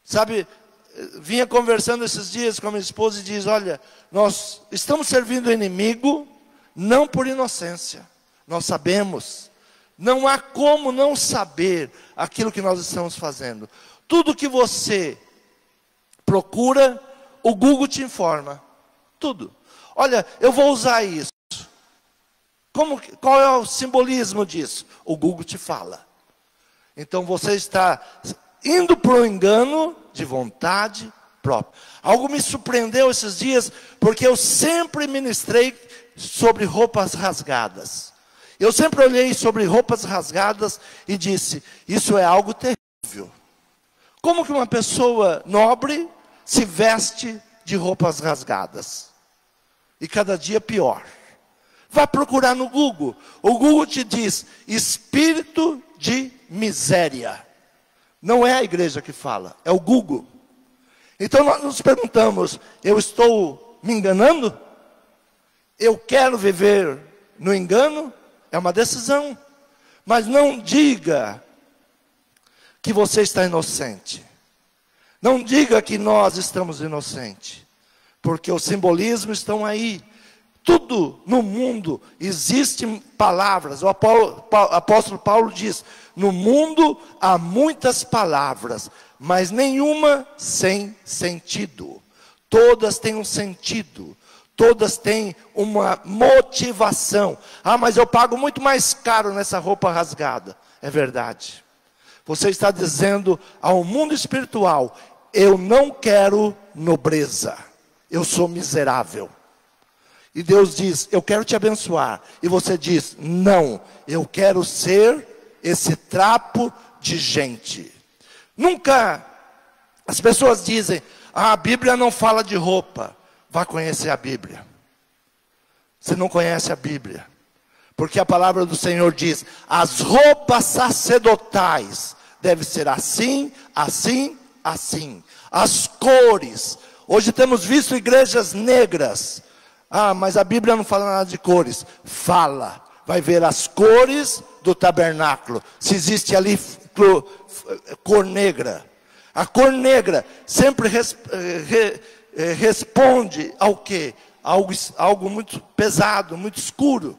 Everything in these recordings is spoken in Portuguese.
Sabe, vinha conversando esses dias com a minha esposa e diz: olha, nós estamos servindo o inimigo não por inocência. Nós sabemos. Não há como não saber aquilo que nós estamos fazendo. Tudo que você procura, o Google te informa. Tudo. Olha, eu vou usar isso. Qual é o simbolismo disso? O Google te fala. Então você está indo para o engano de vontade própria. Algo me surpreendeu esses dias, porque eu sempre ministrei sobre roupas rasgadas. Eu sempre olhei sobre roupas rasgadas e disse: isso é algo terrível. Como que uma pessoa nobre se veste de roupas rasgadas? E cada dia pior. Vá procurar no Google. O Google te diz: espírito de miséria. Não é a igreja que fala, é o Google. Então nós nos perguntamos: eu estou me enganando? Eu quero viver no engano? É uma decisão. Mas não diga que você está inocente. Não diga que nós estamos inocentes. Porque os simbolismos estão aí. Tudo no mundo existem palavras. O apóstolo Paulo diz: no mundo há muitas palavras, mas nenhuma sem sentido. Todas têm um sentido. Todas têm uma motivação. Ah, mas eu pago muito mais caro nessa roupa rasgada. É verdade. Você está dizendo ao mundo espiritual: eu não quero nobreza. Eu sou miserável. E Deus diz: eu quero te abençoar. E você diz: não, eu quero ser esse trapo de gente. Nunca as pessoas dizem: ah, a Bíblia não fala de roupa. Vá conhecer a Bíblia. Você não conhece a Bíblia. Porque a palavra do Senhor diz: as roupas sacerdotais devem ser assim, assim, assim. As cores. Hoje temos visto igrejas negras. Ah, mas a Bíblia não fala nada de cores. Fala. Vai ver as cores do tabernáculo. Se existe ali cor negra. A cor negra sempre responde ao quê? Algo muito pesado, muito escuro.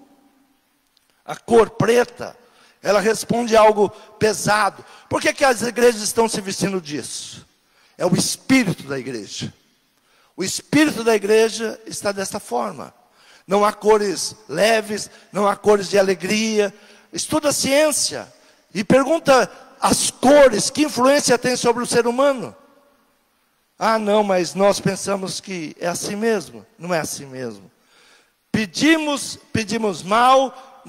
A cor preta, ela responde a algo pesado. Por que as igrejas estão se vestindo disso? É o espírito da igreja. O espírito da igreja está dessa forma. Não há cores leves, não há cores de alegria. Estuda a ciência e pergunta as cores, que influência tem sobre o ser humano. Ah, não, mas nós pensamos que é assim mesmo. Não é assim mesmo. Pedimos mal,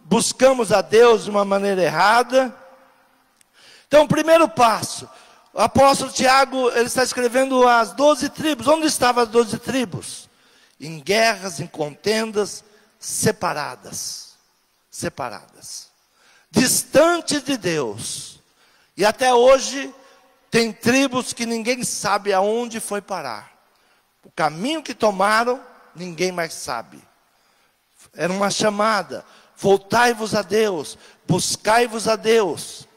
buscamos a Deus de uma maneira errada. Então, o primeiro passo, o apóstolo Tiago, ele está escrevendo as 12 tribos. Onde estavam as 12 tribos? Em guerras, em contendas, separadas. Separadas. Distantes de Deus. E até hoje, tem tribos que ninguém sabe aonde foi parar. O caminho que tomaram, ninguém mais sabe. Era uma chamada: voltai-vos a Deus, buscai-vos a Deus.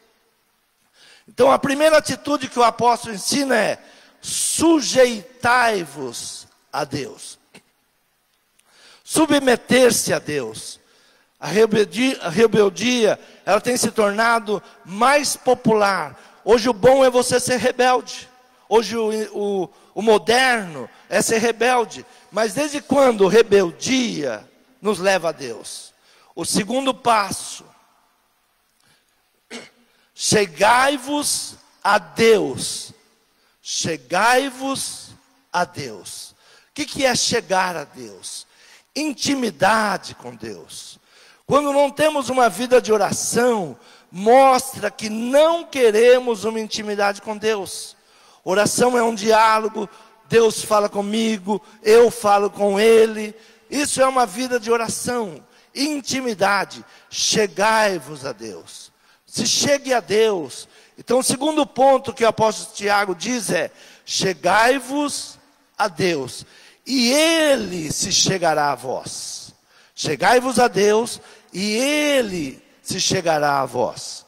Então a primeira atitude que o apóstolo ensina é: sujeitai-vos a Deus. Submeter-se a Deus. A rebeldia, ela tem se tornado mais popular. Hoje o bom é você ser rebelde. Hoje o moderno é ser rebelde. Mas desde quando rebeldia nos leva a Deus? O segundo passo: chegai-vos a Deus. Chegai-vos a Deus. O que é chegar a Deus? Intimidade com Deus. Quando não temos uma vida de oração, mostra que não queremos uma intimidade com Deus. Oração é um diálogo. Deus fala comigo, eu falo com Ele. Isso é uma vida de oração, intimidade. Chegai-vos a Deus. Se chegue a Deus. Então o segundo ponto que o apóstolo Tiago diz é: chegai-vos a Deus, e Ele se chegará a vós. Chegai-vos a Deus, e Ele se chegará a vós.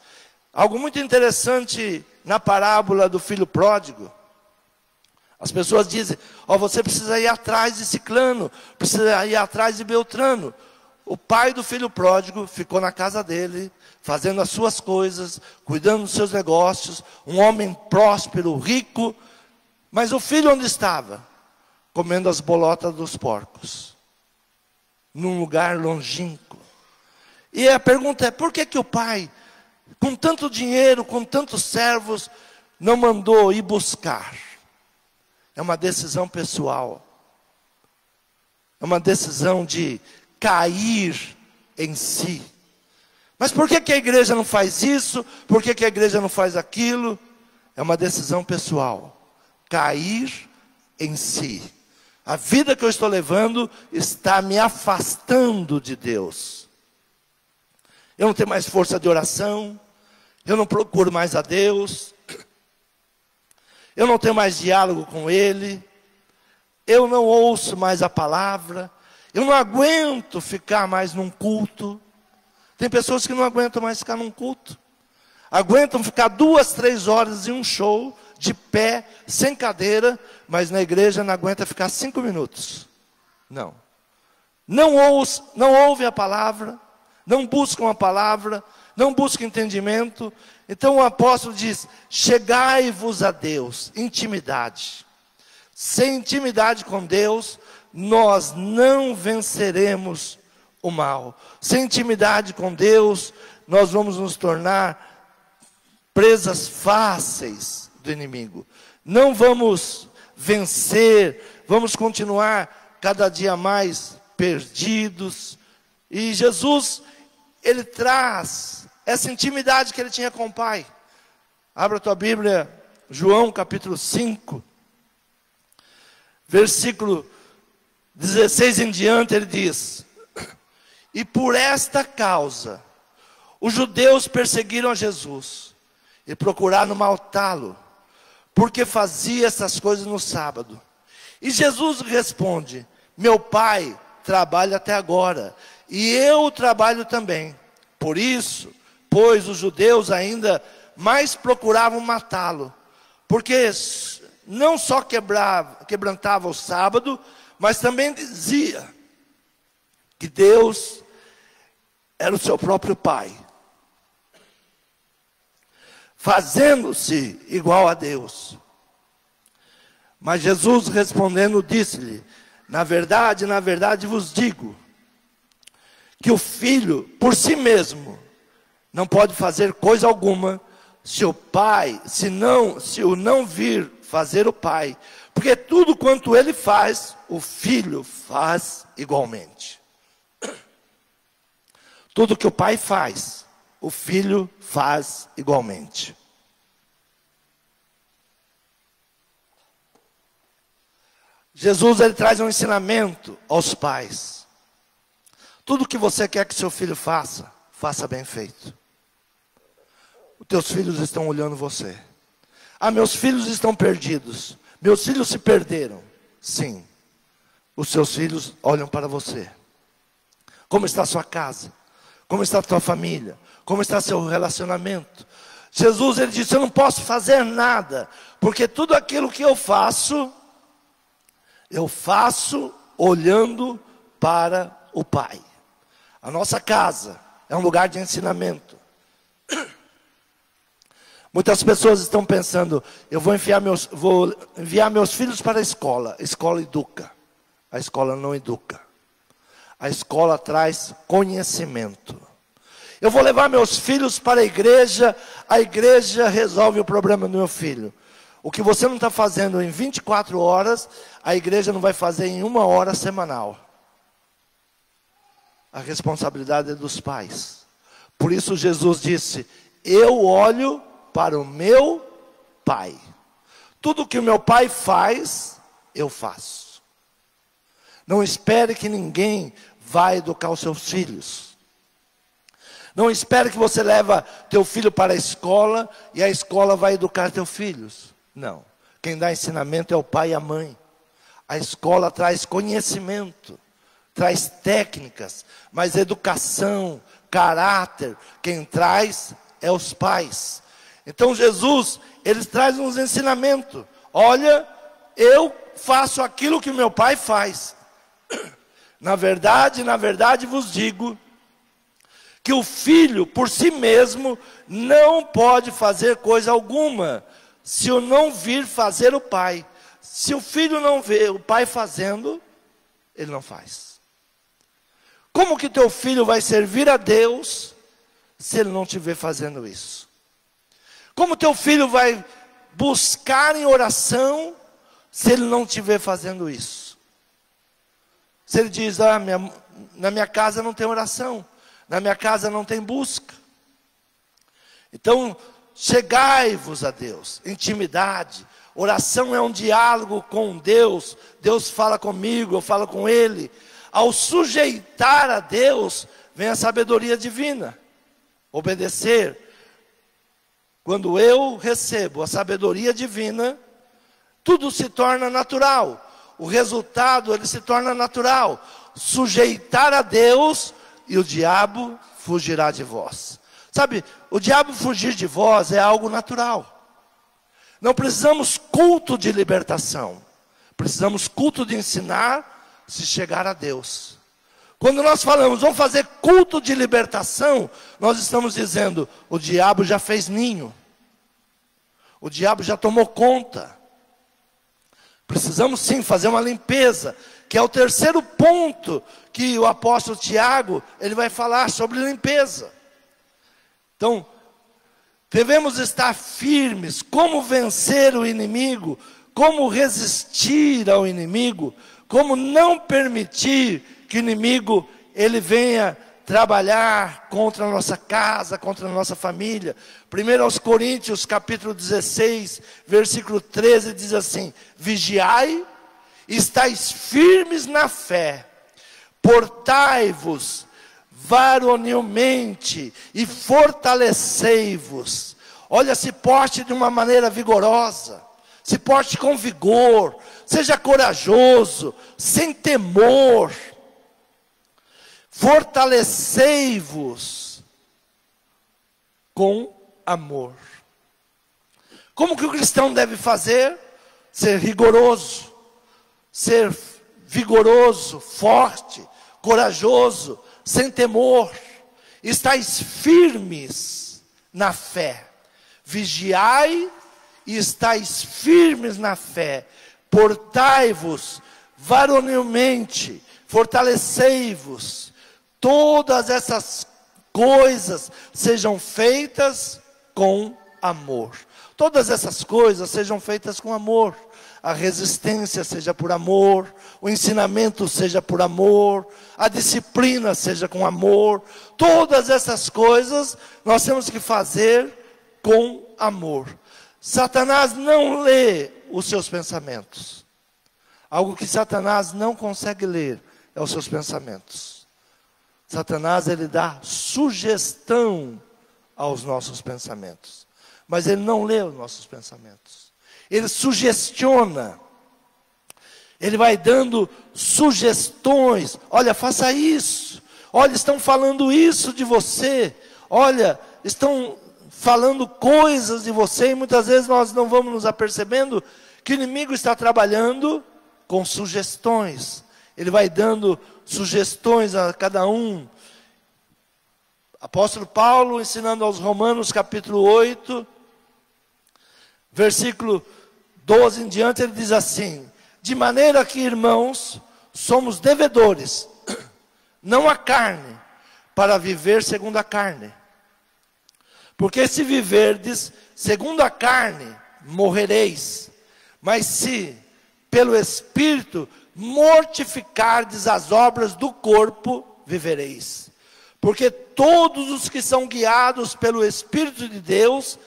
Algo muito interessante na parábola do filho pródigo. As pessoas dizem, você precisa ir atrás de Ciclano, precisa ir atrás de Beltrano. O pai do filho pródigo ficou na casa dele, fazendo as suas coisas, cuidando dos seus negócios, um homem próspero, rico. Mas o filho onde estava? Comendo as bolotas dos porcos, num lugar longínquo. E a pergunta é, por que o pai, com tanto dinheiro, com tantos servos, não mandou ir buscar? É uma decisão pessoal. É uma decisão de cair em si. Mas por que a igreja não faz isso? Por que a igreja não faz aquilo? É uma decisão pessoal. Cair em si. A vida que eu estou levando está me afastando de Deus. Eu não tenho mais força de oração. Eu não procuro mais a Deus. Eu não tenho mais diálogo com Ele. Eu não ouço mais a palavra. Eu não aguento ficar mais num culto. Tem pessoas que não aguentam mais ficar num culto. Aguentam ficar 2, 3 horas em um show, de pé, sem cadeira, mas na igreja não aguenta ficar 5 minutos. Não. Não ouve a palavra, não buscam a palavra, não buscam entendimento. Então o apóstolo diz, chegai-vos a Deus, intimidade. Sem intimidade com Deus, nós não venceremos o mal. Sem intimidade com Deus, nós vamos nos tornar presas fáceis do inimigo. Não vamos vencer, vamos continuar cada dia mais perdidos. E Jesus, Ele traz essa intimidade que Ele tinha com o Pai. Abra a tua Bíblia, João capítulo 5, versículo 16 em diante, Ele diz: e por esta causa, os judeus perseguiram a Jesus e procuraram matá-lo, porque fazia essas coisas no sábado. E Jesus responde: meu Pai trabalha até agora, e eu trabalho também. Por isso, pois os judeus ainda mais procuravam matá-lo, porque não só quebrantava o sábado, mas também dizia que Deus era o seu próprio Pai, fazendo-se igual a Deus. Mas Jesus respondendo disse-lhe: na verdade vos digo, que o Filho por si mesmo não pode fazer coisa alguma, se o não vir fazer o Pai, porque tudo quanto Ele faz, o Filho faz igualmente. Tudo que o Pai faz, o Filho faz igualmente. Jesus, Ele traz um ensinamento aos pais. Tudo que você quer que seu filho faça, faça bem feito. Os teus filhos estão olhando você. Meus filhos estão perdidos. Meus filhos se perderam. Sim, os seus filhos olham para você. Como está a sua casa? Como está a tua família? Como está seu relacionamento? Jesus, Ele disse: eu não posso fazer nada, porque tudo aquilo que eu faço olhando para o Pai. A nossa casa é um lugar de ensinamento. Muitas pessoas estão pensando: eu vou enviar meus filhos para a escola. A escola educa. A escola não educa. A escola traz conhecimento. Eu vou levar meus filhos para a igreja resolve o problema do meu filho. O que você não está fazendo em 24 horas, a igreja não vai fazer em 1 hora semanal. A responsabilidade é dos pais. Por isso Jesus disse: eu olho para o meu Pai. Tudo que o meu Pai faz, eu faço. Não espere que ninguém vai educar os seus filhos. Não espere que você leve teu filho para a escola e a escola vai educar teus filhos. Não. Quem dá ensinamento é o pai e a mãe. A escola traz conhecimento, traz técnicas, mas educação, caráter, quem traz é os pais. Então Jesus, ele traz uns ensinamentos. Olha, eu faço aquilo que meu Pai faz. Na verdade vos digo, que o filho por si mesmo não pode fazer coisa alguma, se eu não vir fazer o Pai. Se o filho não vê o Pai fazendo, ele não faz. Como que teu filho vai servir a Deus, se ele não te vê fazendo isso? Como teu filho vai buscar em oração, se ele não te vê fazendo isso? Se ele diz, na minha casa não tem oração, na minha casa não tem busca. Então, chegai-vos a Deus, intimidade. Oração é um diálogo com Deus. Deus fala comigo, eu falo com Ele. Ao sujeitar a Deus, vem a sabedoria divina. Obedecer. Quando eu recebo a sabedoria divina, tudo se torna natural. O resultado, ele se torna natural. Sujeitar a Deus, e o diabo fugirá de vós. Sabe, o diabo fugir de vós é algo natural. Não precisamos culto de libertação. Precisamos culto de ensinar, se chegar a Deus. Quando nós falamos, vamos fazer culto de libertação, nós estamos dizendo, o diabo já fez ninho. O diabo já tomou conta. Precisamos sim fazer uma limpeza, que é o terceiro ponto que o apóstolo Tiago, ele vai falar sobre limpeza. Então, devemos estar firmes, como vencer o inimigo, como resistir ao inimigo, como não permitir que o inimigo, ele venha trabalhar contra a nossa casa, contra a nossa família. 1 Coríntios capítulo 16, versículo 13, diz assim: vigiai, estáis firmes na fé, portai-vos varonilmente e fortalecei-vos. Olha, se porte de uma maneira vigorosa, se porte com vigor, seja corajoso, sem temor. Fortalecei-vos com amor. Como que o cristão deve fazer? Ser rigoroso, ser vigoroso, forte, corajoso, sem temor. Estais firmes na fé. Vigiai e estais firmes na fé. Portai-vos varonilmente, fortalecei-vos. Todas essas coisas sejam feitas com amor. Todas essas coisas sejam feitas com amor. A resistência seja por amor, o ensinamento seja por amor, a disciplina seja com amor. Todas essas coisas nós temos que fazer com amor. Satanás não lê os seus pensamentos. Algo que Satanás não consegue ler é os seus pensamentos. Satanás, ele dá sugestão aos nossos pensamentos, mas ele não lê os nossos pensamentos. Ele sugestiona, ele vai dando sugestões. Olha, faça isso. Olha, estão falando isso de você. Olha, estão falando coisas de você, e muitas vezes nós não vamos nos apercebendo que o inimigo está trabalhando com sugestões. Ele vai dando sugestões a cada um. Apóstolo Paulo, ensinando aos Romanos, capítulo 8, versículo 12 em diante, ele diz assim: de maneira que, irmãos, somos devedores, não a carne, para viver segundo a carne. Porque se viverdes segundo a carne, morrereis. Mas se, pelo Espírito, mortificardes as obras do corpo, vivereis. Porque todos os que são guiados pelo Espírito de Deus,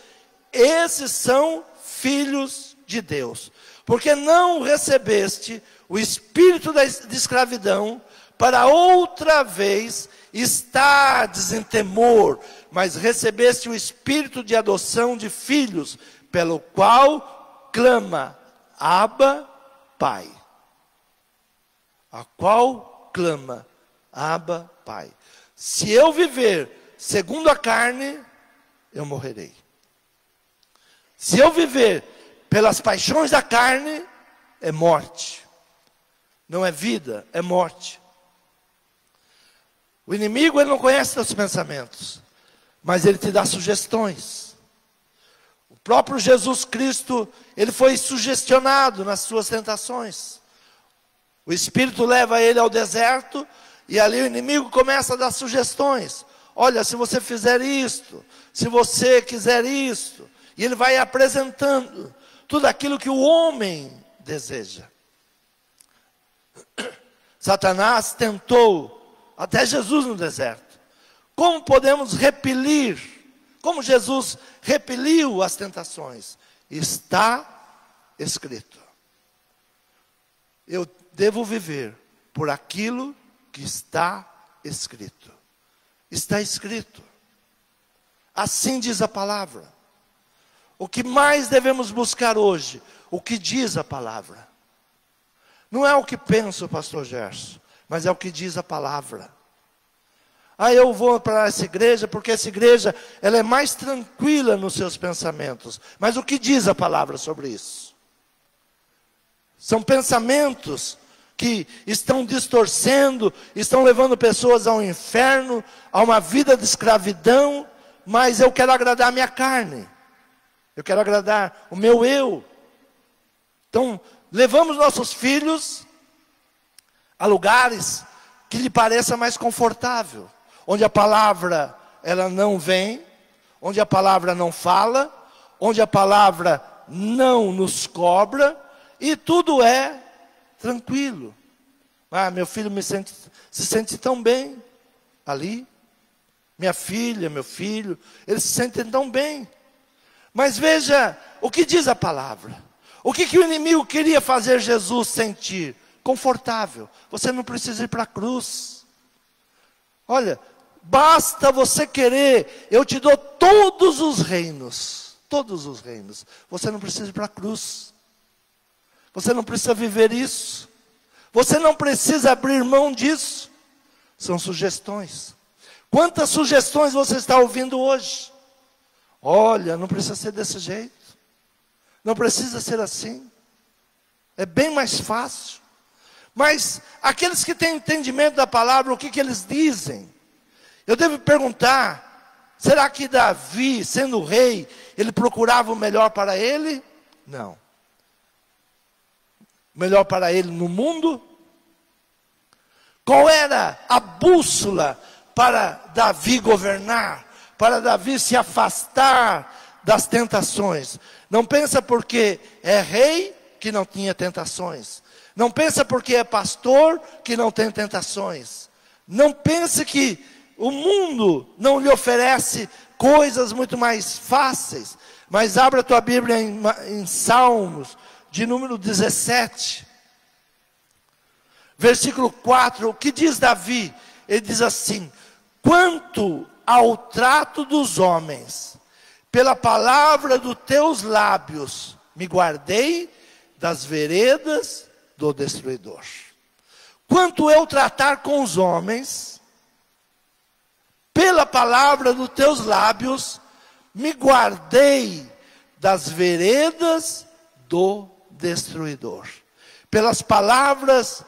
esses são filhos de Deus. Porque não recebeste o espírito de escravidão, para outra vez estardes em temor, mas recebeste o espírito de adoção de filhos, pelo qual clama, Abba, Pai. A qual clama, Abba, Pai. Se eu viver segundo a carne, eu morrerei. Se eu viver pelas paixões da carne, é morte. Não é vida, é morte. O inimigo, ele não conhece seus pensamentos, mas ele te dá sugestões. O próprio Jesus Cristo, ele foi sugestionado nas suas tentações. O Espírito leva ele ao deserto, e ali o inimigo começa a dar sugestões. Olha, se você fizer isto, se você quiser isto, e ele vai apresentando tudo aquilo que o homem deseja. Satanás tentou até Jesus no deserto. Como podemos repelir? Como Jesus repeliu as tentações? Está escrito. Eu devo viver por aquilo que está escrito. Está escrito. Assim diz a palavra. O que mais devemos buscar hoje? O que diz a palavra. Não é o que pensa o pastor Gerson, mas é o que diz a palavra. Eu vou para essa igreja, porque essa igreja ela é mais tranquila nos seus pensamentos. Mas o que diz a palavra sobre isso? São pensamentos que estão distorcendo, estão levando pessoas ao inferno, a uma vida de escravidão, mas eu quero agradar a minha carne. Eu quero agradar o meu eu. Então, levamos nossos filhos a lugares que lhe pareça mais confortável, onde a palavra ela não vem, onde a palavra não fala, onde a palavra não nos cobra, e tudo é tranquilo. Meu filho se sente tão bem ali. Minha filha, meu filho, eles se sentem tão bem. Mas veja o que diz a palavra. O que o inimigo queria fazer Jesus sentir? Confortável. Você não precisa ir para a cruz. Olha, basta você querer, eu te dou todos os reinos. Todos os reinos. Você não precisa ir para a cruz. Você não precisa viver isso. Você não precisa abrir mão disso. São sugestões. Quantas sugestões você está ouvindo hoje? Olha, não precisa ser desse jeito. Não precisa ser assim. É bem mais fácil. Mas aqueles que têm entendimento da palavra, o que eles dizem? Eu devo perguntar, será que Davi, sendo rei, ele procurava o melhor para ele? Não. O melhor para ele no mundo? Qual era a bússola para Davi governar? Para Davi se afastar das tentações? Não pensa porque é rei que não tinha tentações. Não pensa porque é pastor que não tem tentações. Não pense que o mundo não lhe oferece coisas muito mais fáceis. Mas abra a tua Bíblia em Salmos, de número 17. Versículo 4, o que diz Davi? Ele diz assim: quanto ao trato dos homens, pela palavra dos teus lábios, me guardei das veredas do destruidor. Quanto eu tratar com os homens, pela palavra dos teus lábios, me guardei das veredas do destruidor. Pelas palavras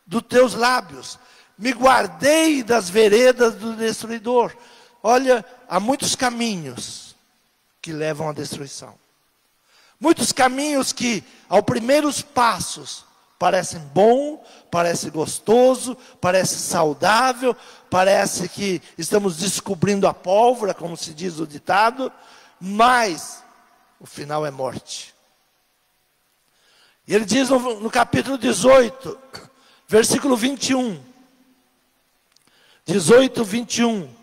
dos teus lábios, me guardei das veredas do destruidor. Olha, há muitos caminhos que levam à destruição. Muitos caminhos que, aos primeiros passos, parecem bom, parece gostoso, parece saudável, parece que estamos descobrindo a pólvora, como se diz o ditado, mas o final é morte. E ele diz no capítulo 18, versículo 21, 18, 21,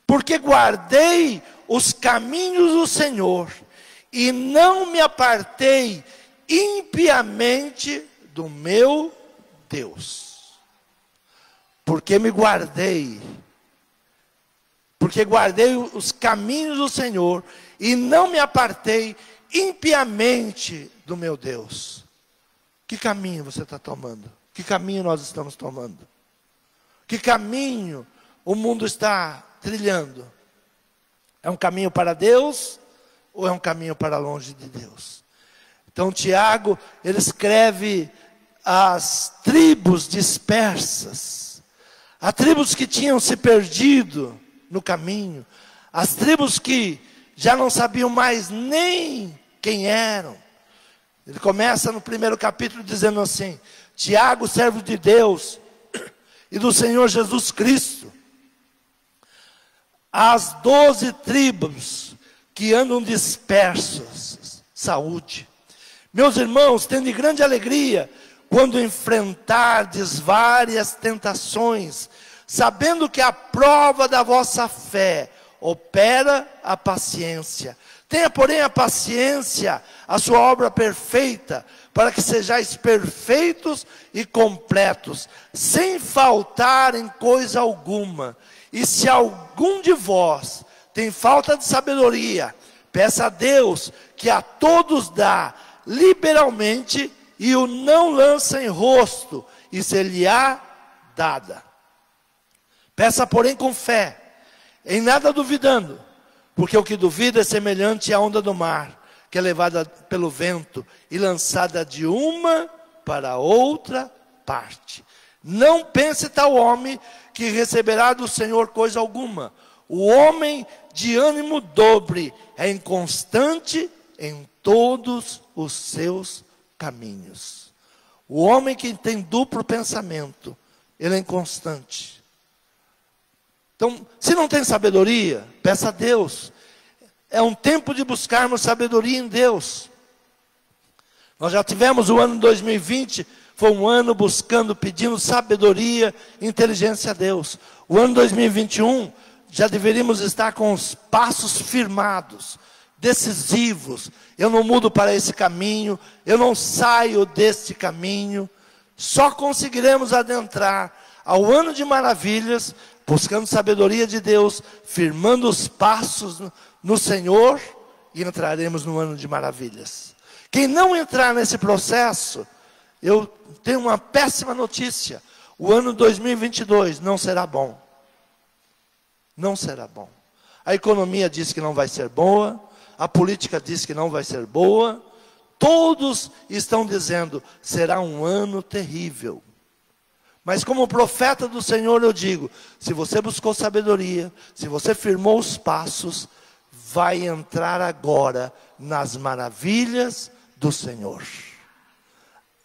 porque guardei os caminhos do Senhor, e não me apartei impiamente do meu Deus. Porque me guardei, porque guardei os caminhos do Senhor, e não me apartei impiamente do meu Deus. Que caminho você está tomando? Que caminho nós estamos tomando? Que caminho o mundo está trilhando? É um caminho para Deus ou é um caminho para longe de Deus? Então Tiago, ele escreve às tribos dispersas, as tribos que tinham se perdido no caminho, as tribos que já não sabiam mais nem quem eram. Ele começa no primeiro capítulo dizendo assim: Tiago, servo de Deus e do Senhor Jesus Cristo, as 12 tribos que andam dispersos, saúde. Meus irmãos, tende grande alegria quando enfrentardes várias tentações, sabendo que a prova da vossa fé opera a paciência. Tenha, porém, a paciência, a sua obra perfeita, para que sejais perfeitos e completos, sem faltar em coisa alguma. E se algum de vós tem falta de sabedoria, peça a Deus, que a todos dá liberalmente, e o não lança em rosto, e ser-lhe-á dada. Peça, porém, com fé, em nada duvidando, porque o que duvida é semelhante à onda do mar, que é levada pelo vento e lançada de uma para outra parte. Não pense tal homem que receberá do Senhor coisa alguma. O homem de ânimo dobre é inconstante em todos os seus caminhos. O homem que tem duplo pensamento, ele é inconstante. Então, se não tem sabedoria, peça a Deus. É um tempo de buscarmos sabedoria em Deus. Nós já tivemos o ano 2020, foi um ano buscando, pedindo sabedoria e inteligência a Deus. O ano 2021, já deveríamos estar com os passos firmados, decisivos. Eu não mudo para esse caminho, eu não saio deste caminho. Só conseguiremos adentrar ao ano de maravilhas, buscando sabedoria de Deus, firmando os passos no Senhor, e entraremos no ano de maravilhas. Quem não entrar nesse processo, eu tenho uma péssima notícia: o ano 2022 não será bom. Não será bom. A economia diz que não vai ser boa, a política diz que não vai ser boa, todos estão dizendo, será um ano terrível. Mas como profeta do Senhor eu digo, se você buscou sabedoria, se você firmou os passos, vai entrar agora nas maravilhas do Senhor.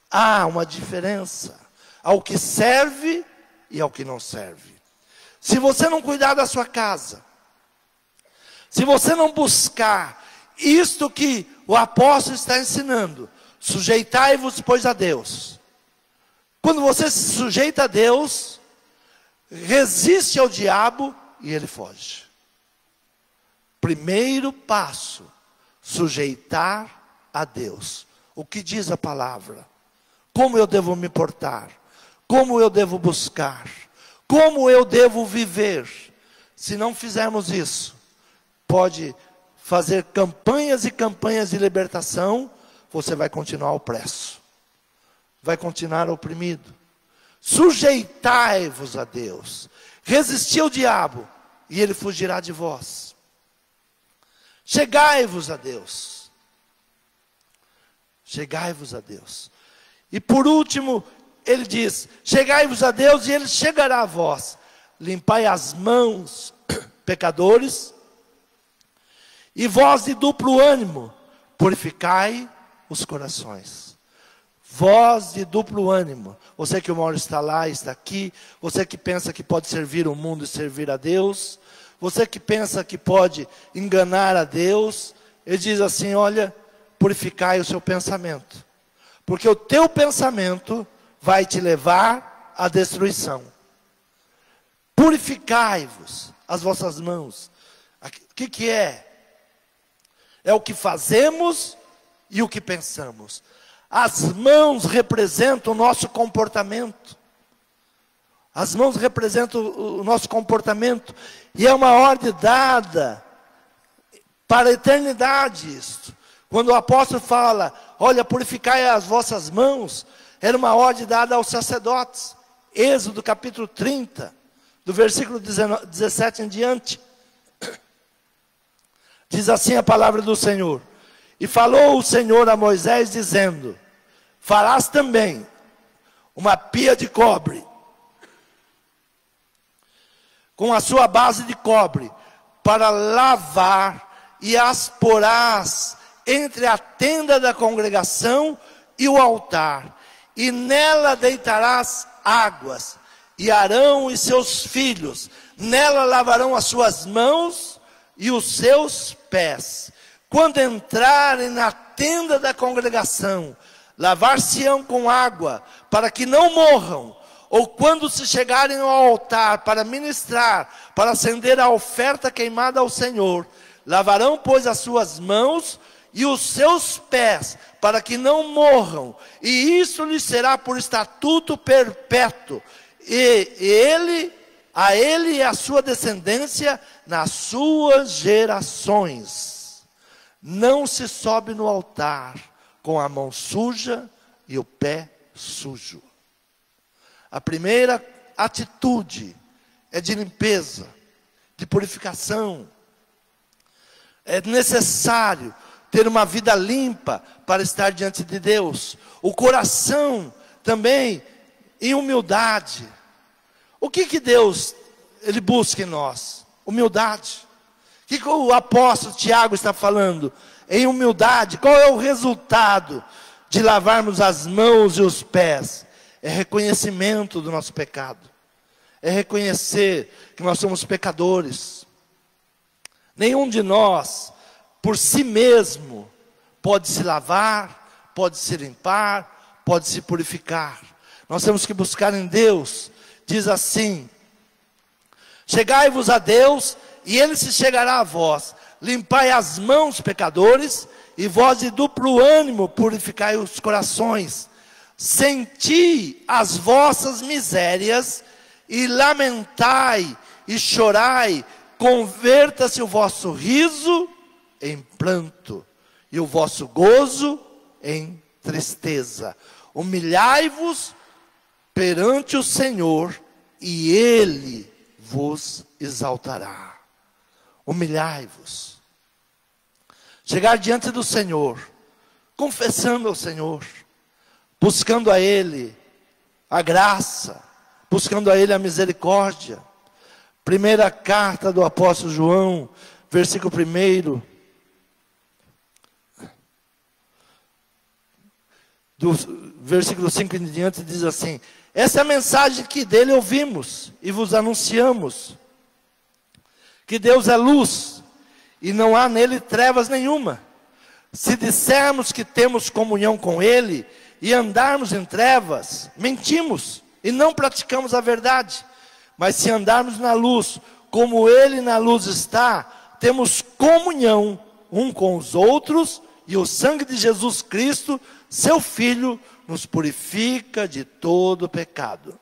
Há uma diferença ao que serve e ao que não serve. Se você não cuidar da sua casa, se você não buscar isto que o apóstolo está ensinando, sujeitai-vos, pois, a Deus. Quando você se sujeita a Deus, resiste ao diabo e ele foge. Primeiro passo, sujeitar a Deus. O que diz a palavra? Como eu devo me portar? Como eu devo buscar? Como eu devo viver? Se não fizermos isso, pode fazer campanhas e campanhas de libertação, você vai continuar opresso. Vai continuar oprimido. Sujeitai-vos a Deus. Resisti ao diabo, e ele fugirá de vós. Chegai-vos a Deus. Chegai-vos a Deus. E por último, ele diz, chegai-vos a Deus, e ele chegará a vós. Limpai as mãos, pecadores, e vós de duplo ânimo, purificai os corações. Vós de duplo ânimo, você que uma hora está lá, está aqui, você que pensa que pode servir o mundo e servir a Deus, você que pensa que pode enganar a Deus, ele diz assim, olha, purificai o seu pensamento, porque o teu pensamento vai te levar à destruição. Purificai-vos as vossas mãos. O que é? É o que fazemos e o que pensamos. As mãos representam o nosso comportamento. As mãos representam o nosso comportamento. E é uma ordem dada para a eternidade isto. Quando o apóstolo fala, olha, purificai as vossas mãos, era uma ordem dada aos sacerdotes. Êxodo capítulo 30, do versículo 17 em diante. Diz assim a palavra do Senhor: e falou o Senhor a Moisés, dizendo: farás também uma pia de cobre, com a sua base de cobre, para lavar, e as porás entre a tenda da congregação e o altar, e nela deitarás águas, e Arão e seus filhos nela lavarão as suas mãos e os seus pés. Quando entrarem na tenda da congregação, lavar-se-ão com água, para que não morram. Ou quando se chegarem ao altar para ministrar, para acender a oferta queimada ao Senhor, lavarão, pois, as suas mãos e os seus pés, para que não morram. E isso lhes será por estatuto perpétuo. A ele e a sua descendência nas suas gerações. Não se sobe no altar com a mão suja e o pé sujo. A primeira atitude é de limpeza, de purificação. É necessário ter uma vida limpa para estar diante de Deus. O coração também em humildade. O que Deus ele busca em nós? Humildade. O que o apóstolo Tiago está falando? Em humildade. Qual é o resultado de lavarmos as mãos e os pés? É reconhecimento do nosso pecado. É reconhecer que nós somos pecadores. Nenhum de nós, por si mesmo, pode se lavar, pode se limpar, pode se purificar. Nós temos que buscar em Deus. Diz assim: chegai-vos a Deus, e Ele se chegará a vós. Limpai as mãos, pecadores, e vós de duplo ânimo purificai os corações. Senti as vossas misérias, e lamentai, e chorai. Converta-se o vosso riso em pranto, e o vosso gozo em tristeza. Humilhai-vos perante o Senhor, e Ele vos exaltará. Humilhai-vos. Chegar diante do Senhor, confessando ao Senhor, buscando a Ele a graça, buscando a Ele a misericórdia. Primeira carta do apóstolo João, versículo 1, do versículo 5 em diante, diz assim: essa é a mensagem que dele ouvimos e vos anunciamos, que Deus é luz, e não há nele trevas nenhuma. Se dissermos que temos comunhão com Ele, e andarmos em trevas, mentimos, e não praticamos a verdade. Mas se andarmos na luz, como Ele na luz está, temos comunhão um com os outros, e o sangue de Jesus Cristo, seu Filho, nos purifica de todo pecado.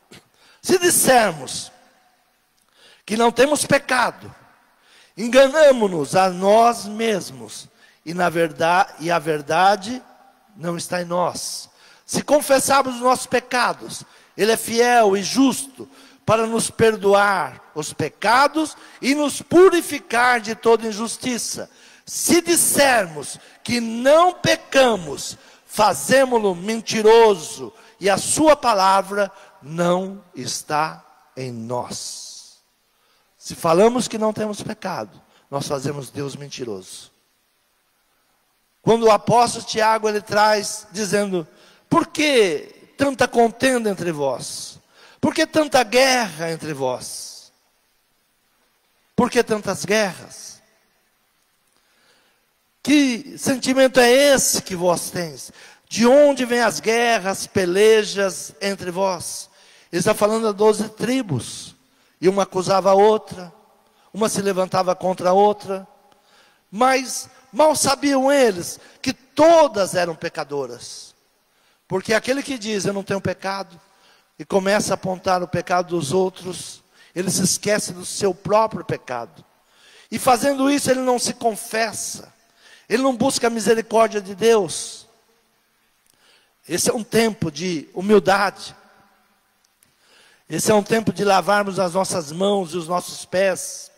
Se dissermos que não temos pecado, enganamo-nos a nós mesmos, e a verdade não está em nós. Se confessarmos os nossos pecados, Ele é fiel e justo para nos perdoar os pecados e nos purificar de toda injustiça. Se dissermos que não pecamos, fazemo-lo mentiroso, e a sua palavra não está em nós. Se falamos que não temos pecado, nós fazemos Deus mentiroso. Quando o apóstolo Tiago ele traz, dizendo: por que tanta contenda entre vós? Por que tanta guerra entre vós? Por que tantas guerras? Que sentimento é esse que vós tens? De onde vêm as guerras, pelejas entre vós? Ele está falando de 12 tribos. E uma acusava a outra, uma se levantava contra a outra. Mas mal sabiam eles que todas eram pecadoras. Porque aquele que diz: eu não tenho pecado, e começa a apontar o pecado dos outros, ele se esquece do seu próprio pecado. E fazendo isso, ele não se confessa. Ele não busca a misericórdia de Deus. Esse é um tempo de humildade. Esse é um tempo de lavarmos as nossas mãos e os nossos pés.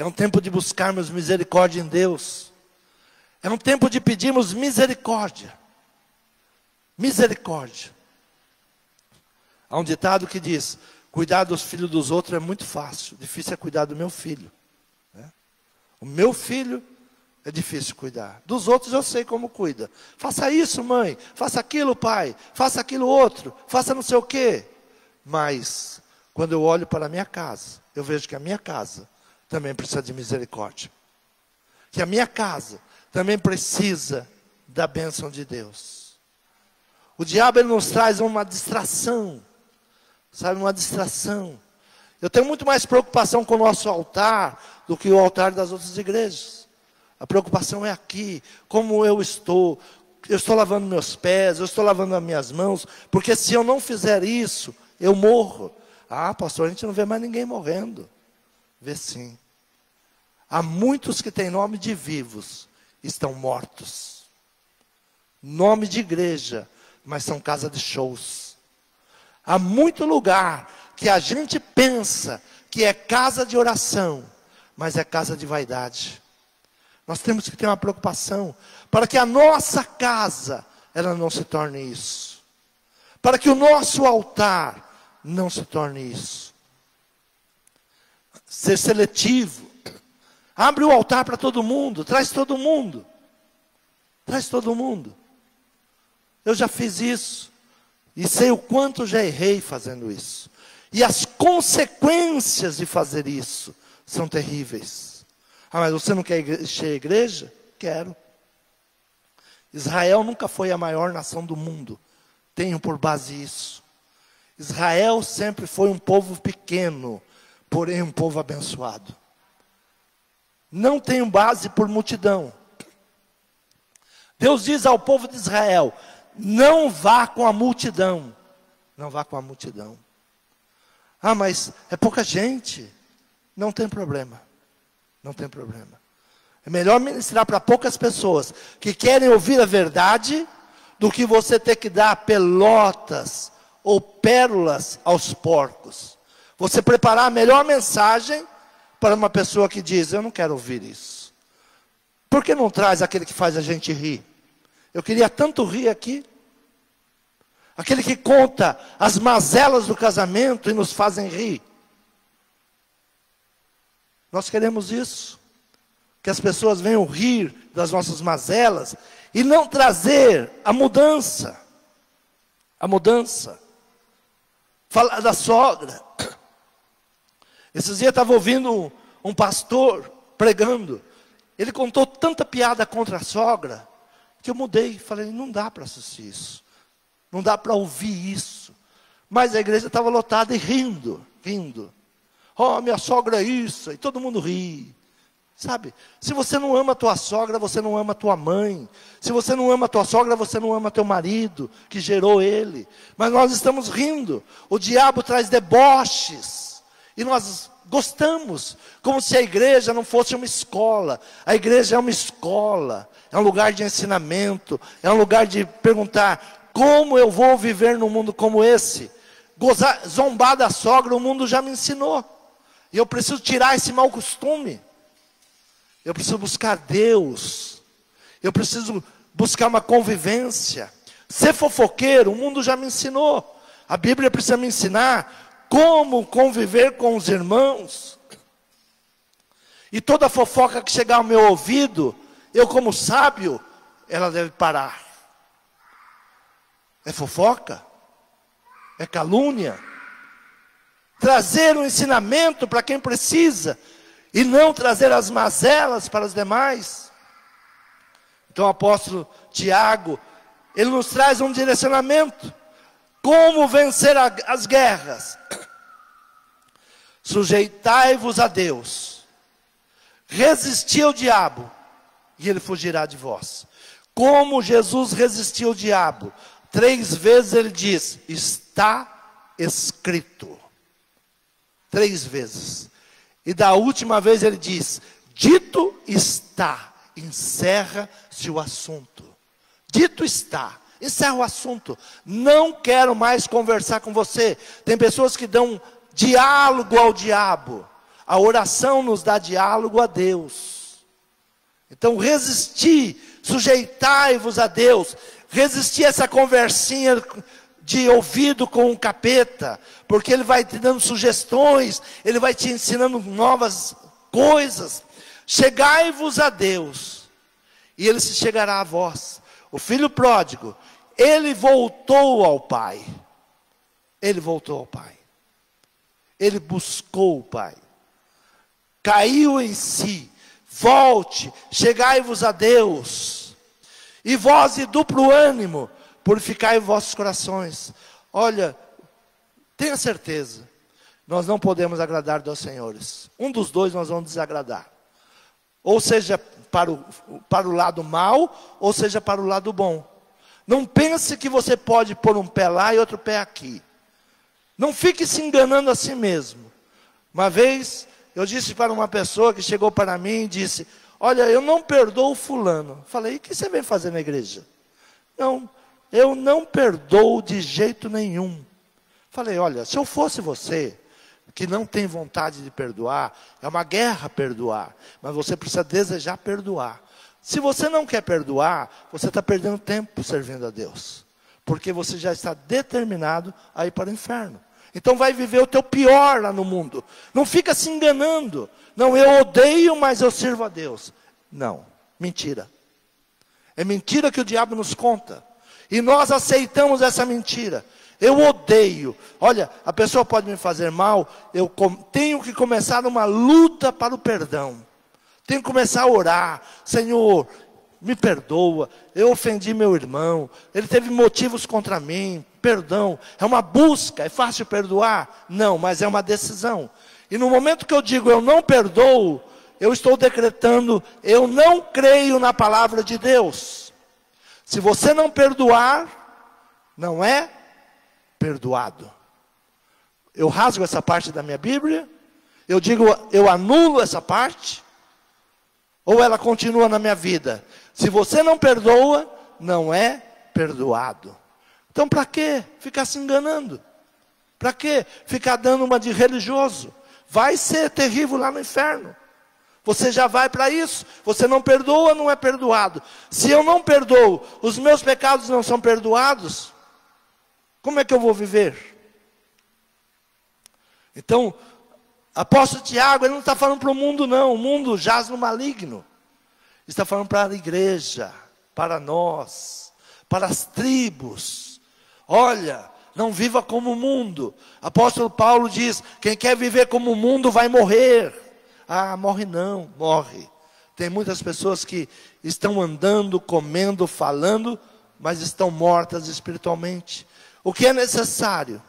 É um tempo de buscarmos misericórdia em Deus. É um tempo de pedirmos misericórdia. Misericórdia. Há um ditado que diz: cuidar dos filhos dos outros é muito fácil, difícil é cuidar do meu filho. O meu filho é difícil cuidar. Dos outros eu sei como cuida. Faça isso, mãe. Faça aquilo, pai. Faça aquilo outro. Faça não sei o quê. Mas, quando eu olho para a minha casa, eu vejo que a minha casa também precisa de misericórdia. Que a minha casa também precisa da bênção de Deus. O diabo, ele nos traz uma distração. Sabe, uma distração. Eu tenho muito mais preocupação com o nosso altar do que o altar das outras igrejas. A preocupação é aqui, como eu estou lavando meus pés, eu estou lavando as minhas mãos, porque se eu não fizer isso, eu morro. Ah, pastor, a gente não vê mais ninguém morrendo. Vê sim. Há muitos que têm nome de vivos, estão mortos. Nome de igreja, mas são casa de shows. Há muito lugar que a gente pensa que é casa de oração, mas é casa de vaidade. Nós temos que ter uma preocupação para que a nossa casa, ela não se torne isso. Para que o nosso altar não se torne isso. Ser seletivo. Abre o altar para todo mundo, traz todo mundo. Traz todo mundo. Eu já fiz isso. E sei o quanto já errei fazendo isso. E as consequências de fazer isso são terríveis. Ah, mas você não quer encher a igreja? Quero. Israel nunca foi a maior nação do mundo. Tenho por base isso. Israel sempre foi um povo pequeno, porém um povo abençoado. Não tenho base por multidão. Deus diz ao povo de Israel: não vá com a multidão. Não vá com a multidão. Ah, mas é pouca gente. Não tem problema. Não tem problema. É melhor ministrar para poucas pessoas que querem ouvir a verdade do que você ter que dar pelotas ou pérolas aos porcos. Você preparar a melhor mensagem para uma pessoa que diz: eu não quero ouvir isso. Por que não traz aquele que faz a gente rir? Eu queria tanto rir aqui. Aquele que conta as mazelas do casamento e nos fazem rir. Nós queremos isso. Que as pessoas venham rir das nossas mazelas e não trazer a mudança. A mudança. Falar da sogra. Esses dias eu estava ouvindo um pastor pregando. Ele contou tanta piada contra a sogra que eu mudei. Falei: não dá para assistir isso. Não dá para ouvir isso. Mas a igreja estava lotada e rindo. Oh, minha sogra é isso. E todo mundo ri. Sabe? Se você não ama a tua sogra, você não ama a tua mãe. Se você não ama a tua sogra, você não ama teu marido, que gerou ele. Mas nós estamos rindo. O diabo traz deboches. E nós gostamos. Como se a igreja não fosse uma escola. A igreja é uma escola. É um lugar de ensinamento. É um lugar de perguntar: como eu vou viver num mundo como esse? Zombar da sogra, o mundo já me ensinou. E eu preciso tirar esse mau costume. Eu preciso buscar Deus. Eu preciso buscar uma convivência. Ser fofoqueiro, o mundo já me ensinou. A Bíblia precisa me ensinar como conviver com os irmãos. E toda fofoca que chegar ao meu ouvido, eu como sábio, ela deve parar. É fofoca? É calúnia? Trazer um ensinamento para quem precisa e não trazer as mazelas para os demais. Então o apóstolo Tiago, ele nos traz um direcionamento. Como vencer as guerras? Sujeitai-vos a Deus. Resisti ao diabo e ele fugirá de vós. Como Jesus resistiu ao diabo? 3 vezes ele diz: está escrito. 3 vezes. E da última vez ele diz: dito está. Encerra-se o assunto. Dito está. Encerra o assunto. Não quero mais conversar com você. Tem pessoas que dão diálogo ao diabo. A oração nos dá diálogo a Deus. Então resistir, sujeitai-vos a Deus. Resistir essa conversinha de ouvido com o capeta, porque ele vai te dando sugestões, ele vai te ensinando novas coisas. Chegai-vos a Deus, e ele se chegará a vós. O filho pródigo, ele voltou ao pai. Ele voltou ao pai. Ele buscou o pai. Caiu em si. Volte, chegai-vos a Deus. E vós de duplo ânimo, purificai vossos corações. Olha, tenha certeza, nós não podemos agradar dois senhores. Um dos dois nós vamos desagradar. Ou seja, para o lado mal, ou seja, para o lado bom. Não pense que você pode pôr um pé lá e outro pé aqui. Não fique se enganando a si mesmo. Uma vez, eu disse para uma pessoa que chegou para mim e disse: olha, eu não perdoo fulano. Falei: e o que você vem fazer na igreja? Não, eu não perdoo de jeito nenhum. Falei: olha, se eu fosse você, que não tem vontade de perdoar, é uma guerra perdoar, mas você precisa desejar perdoar. Se você não quer perdoar, você está perdendo tempo servindo a Deus, porque você já está determinado a ir para o inferno. Então vai viver o teu pior lá no mundo. Não fica se enganando. Não, eu odeio, mas eu sirvo a Deus. Não, mentira. É mentira que o diabo nos conta. E nós aceitamos essa mentira. Eu odeio. Olha, a pessoa pode me fazer mal, eu tenho que começar uma luta para o perdão. Tenho que começar a orar. Senhor, me perdoa, eu ofendi meu irmão, ele teve motivos contra mim, perdão. É uma busca, é fácil perdoar? Não, mas é uma decisão. E no momento que eu digo eu não perdoo, eu estou decretando, eu não creio na palavra de Deus. Se você não perdoar, não é perdoado. Eu rasgo essa parte da minha Bíblia, eu digo, eu anulo essa parte, ou ela continua na minha vida? Se você não perdoa, não é perdoado. Então para que ficar se enganando? Para que ficar dando uma de religioso? Vai ser terrível lá no inferno. Você já vai para isso. Você não perdoa, não é perdoado. Se eu não perdoo, os meus pecados não são perdoados, como é que eu vou viver? Então, apóstolo Tiago, ele não está falando para o mundo não. O mundo jaz no maligno. Está falando para a igreja, para nós, para as tribos. Olha, não viva como o mundo. Apóstolo Paulo diz, quem quer viver como o mundo vai morrer. Ah, morre não, morre. Tem muitas pessoas que estão andando, comendo, falando, mas estão mortas espiritualmente. O que é necessário?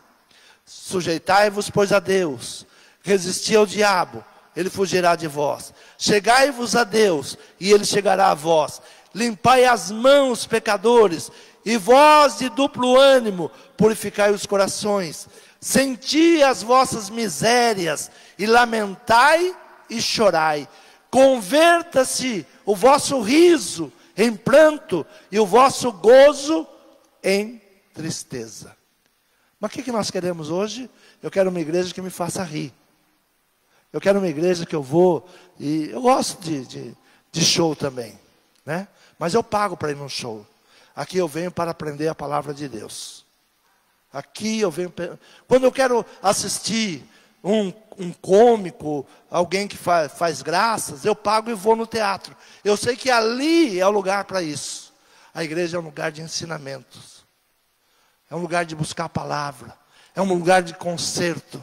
Sujeitai-vos, pois, a Deus. Resisti ao diabo, ele fugirá de vós. Chegai-vos a Deus, e ele chegará a vós. Limpai as mãos, pecadores, e vós de duplo ânimo, purificai os corações. Senti as vossas misérias, e lamentai e chorai. Converta-se o vosso riso em pranto, e o vosso gozo em tristeza. Mas o que nós queremos hoje? Eu quero uma igreja que me faça rir. Eu quero uma igreja que eu vou, e eu gosto de show também, né? Mas eu pago para ir num show. Aqui eu venho para aprender a palavra de Deus. Aqui eu venho, quando eu quero assistir um cômico, alguém que faz graças, eu pago e vou no teatro. Eu sei que ali é o lugar para isso. A igreja é um lugar de ensinamentos. É um lugar de buscar a palavra. É um lugar de conserto.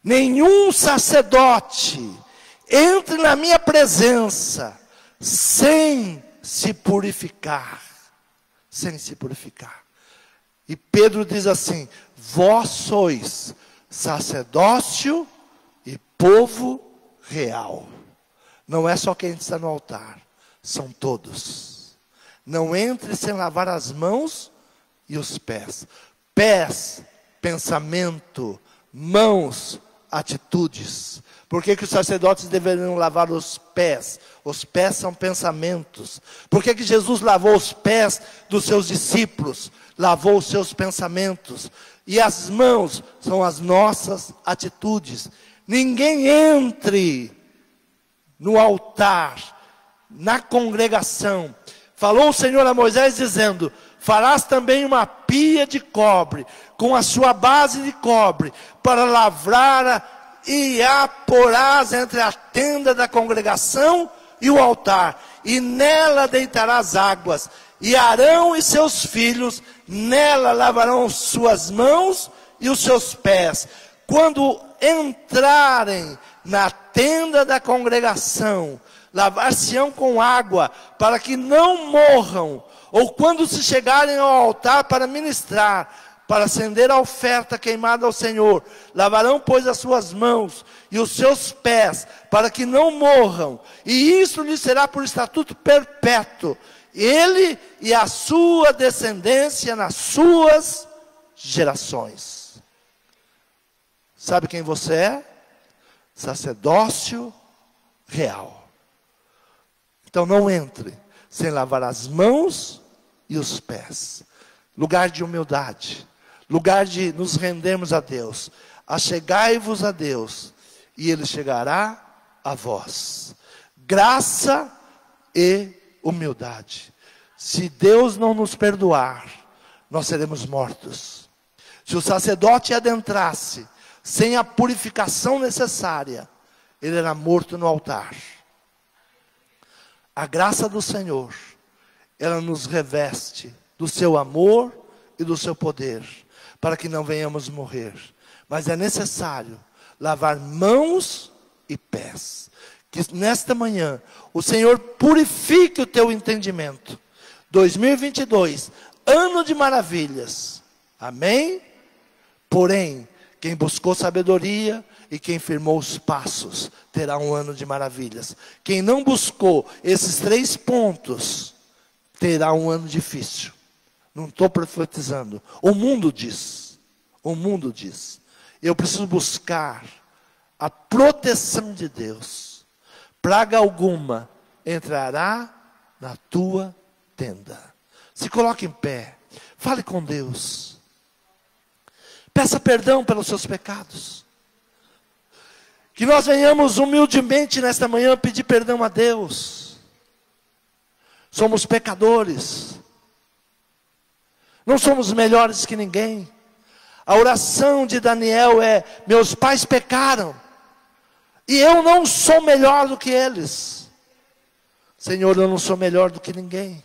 Nenhum sacerdote entre na minha presença sem se purificar. Sem se purificar. E Pedro diz assim, vós sois sacerdócio e povo real. Não é só quem está no altar, são todos. Não entre sem lavar as mãos e os pés. Pés, pensamento, mãos, atitudes. Por que os sacerdotes deveriam lavar os pés? Os pés são pensamentos. Por que Jesus lavou os pés dos seus discípulos? Lavou os seus pensamentos. E as mãos são as nossas atitudes. ninguém entre no altar, na congregação. Falou o Senhor a Moisés dizendo: farás também uma pia de cobre, com a sua base de cobre, para lavrar e a porás entre a tenda da congregação e o altar, e nela deitarás águas, e Arão e seus filhos nela lavarão suas mãos e os seus pés. Quando entrarem na tenda da congregação, lavar-se-ão com água, para que não morram. Ou quando se chegarem ao altar para ministrar, para acender a oferta queimada ao Senhor, lavarão, pois, as suas mãos e os seus pés, para que não morram. E isso lhe será por estatuto perpétuo, ele e a sua descendência nas suas gerações. Sabe quem você é? Sacerdócio real. Então não entre sem lavar as mãos e os pés. Lugar de humildade, lugar de nos rendermos a Deus. Achegai-vos a Deus, e Ele chegará a vós. Graça e humildade. Se Deus não nos perdoar, nós seremos mortos. Se o sacerdote adentrasse sem a purificação necessária, ele era morto no altar. A graça do Senhor, ela nos reveste do seu amor e do seu poder, para que não venhamos morrer. Mas é necessário lavar mãos e pés. Que nesta manhã o Senhor purifique o teu entendimento. 2022, ano de maravilhas. Amém? Porém, quem buscou sabedoria e quem firmou os passos, terá um ano de maravilhas. Quem não buscou esses 3 pontos, terá um ano difícil. Não estou profetizando. O mundo diz. O mundo diz. Eu preciso buscar a proteção de Deus. Praga alguma entrará na tua tenda. Se coloque em pé. Fale com Deus. Peça perdão pelos seus pecados. Que nós venhamos humildemente nesta manhã pedir perdão a Deus. Somos pecadores. Não somos melhores que ninguém. A oração de Daniel é: meus pais pecaram, e eu não sou melhor do que eles. Senhor, eu não sou melhor do que ninguém.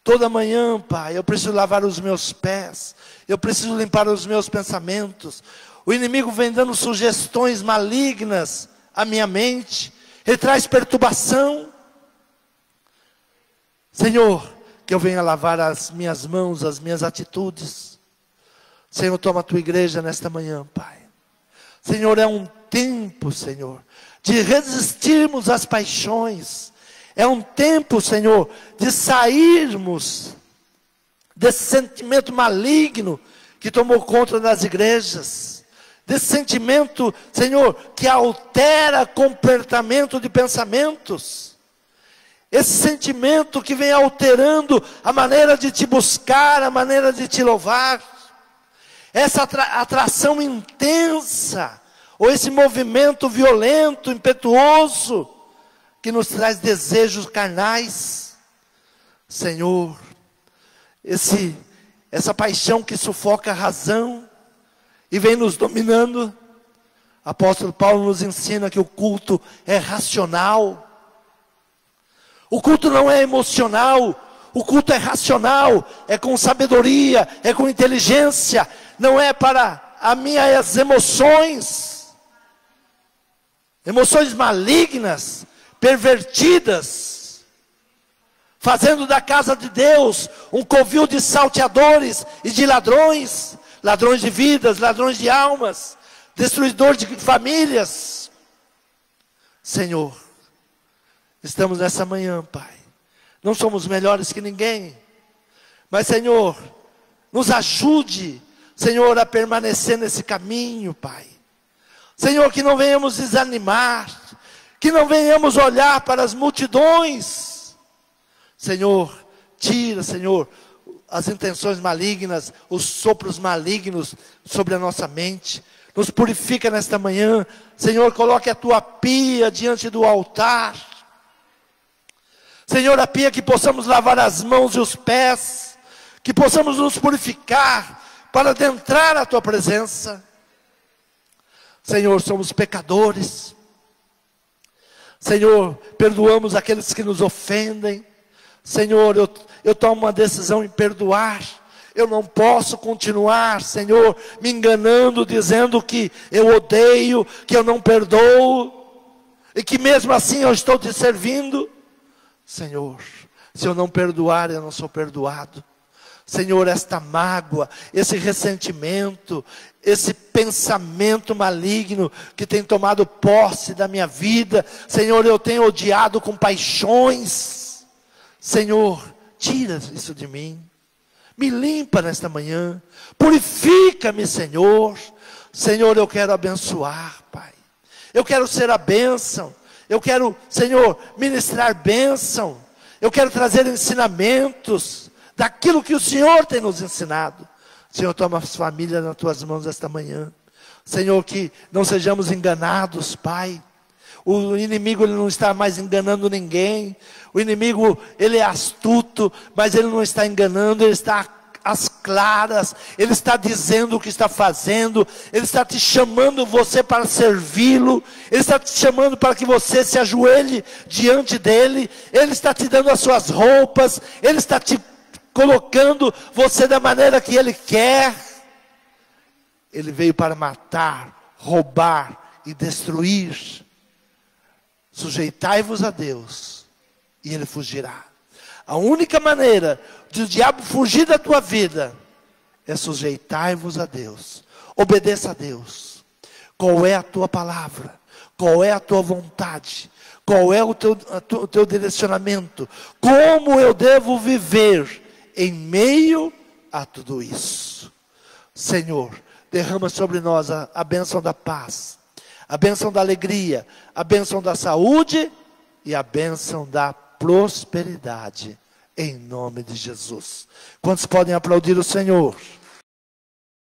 Toda manhã, Pai, eu preciso lavar os meus pés. Eu preciso limpar os meus pensamentos. O inimigo vem dando sugestões malignas à minha mente. Ele traz perturbação. Senhor, que eu venha lavar as minhas mãos, as minhas atitudes. Senhor, toma a tua igreja nesta manhã, Pai. Senhor, é um tempo, Senhor, de resistirmos às paixões. É um tempo, Senhor, de sairmos desse sentimento maligno que tomou conta das igrejas. Desse sentimento, Senhor, que altera comportamento de pensamentos. Esse sentimento que vem alterando a maneira de te buscar, a maneira de te louvar. Essa atração intensa, ou esse movimento violento, impetuoso, que nos traz desejos carnais. Senhor, essa paixão que sufoca a razão e vem nos dominando. Apóstolo Paulo nos ensina que o culto é racional. O culto não é emocional, o culto é racional, é com sabedoria, é com inteligência, não é para as minhas emoções malignas, pervertidas, fazendo da casa de Deus um covil de salteadores e de ladrões, ladrões de vidas, ladrões de almas, destruidor de famílias. Senhor, estamos nessa manhã, Pai, não somos melhores que ninguém, mas Senhor, nos ajude, Senhor, a permanecer nesse caminho, Pai. Senhor, que não venhamos desanimar, que não venhamos olhar para as multidões. Senhor, tira, Senhor, as intenções malignas, os sopros malignos sobre a nossa mente. Nos purifica nesta manhã. Senhor, coloque a tua pia diante do altar. Senhor, a pia que possamos lavar as mãos e os pés, que possamos nos purificar para adentrar a tua presença. Senhor, somos pecadores. Senhor, perdoamos aqueles que nos ofendem. Senhor, eu tomo uma decisão em perdoar. Eu não posso continuar, Senhor, me enganando, dizendo que eu odeio, que eu não perdoo, e que mesmo assim eu estou te servindo. Senhor, se eu não perdoar, eu não sou perdoado. Senhor, esta mágoa, esse ressentimento, esse pensamento maligno que tem tomado posse da minha vida, Senhor, eu tenho odiado com paixões. Senhor, tira isso de mim. Me limpa nesta manhã. Purifica-me, Senhor. Senhor, eu quero abençoar, Pai. Eu quero ser a bênção. Eu quero, Senhor, ministrar bênção. Eu quero trazer ensinamentos daquilo que o Senhor tem nos ensinado. Senhor, toma as famílias nas tuas mãos esta manhã. Senhor, que não sejamos enganados, Pai. O inimigo, ele não está mais enganando ninguém. O inimigo, ele é astuto, mas ele não está enganando, ele está às claras. Ele está dizendo o que está fazendo. Ele está te chamando você para servi-lo. Ele está te chamando para que você se ajoelhe diante dele. Ele está te dando as suas roupas. Ele está te colocando você da maneira que ele quer. Ele veio para matar, roubar e destruir. Sujeitai-vos a Deus, e Ele fugirá. A única maneira de o diabo fugir da tua vida é sujeitai-vos a Deus. Obedeça a Deus. Qual é a tua palavra? Qual é a tua vontade? Qual é o teu direcionamento? Como eu devo viver em meio a tudo isso? Senhor, derrama sobre nós a bênção da paz, a bênção da alegria, a bênção da saúde e a bênção da prosperidade, em nome de Jesus. Quantos podem aplaudir o Senhor?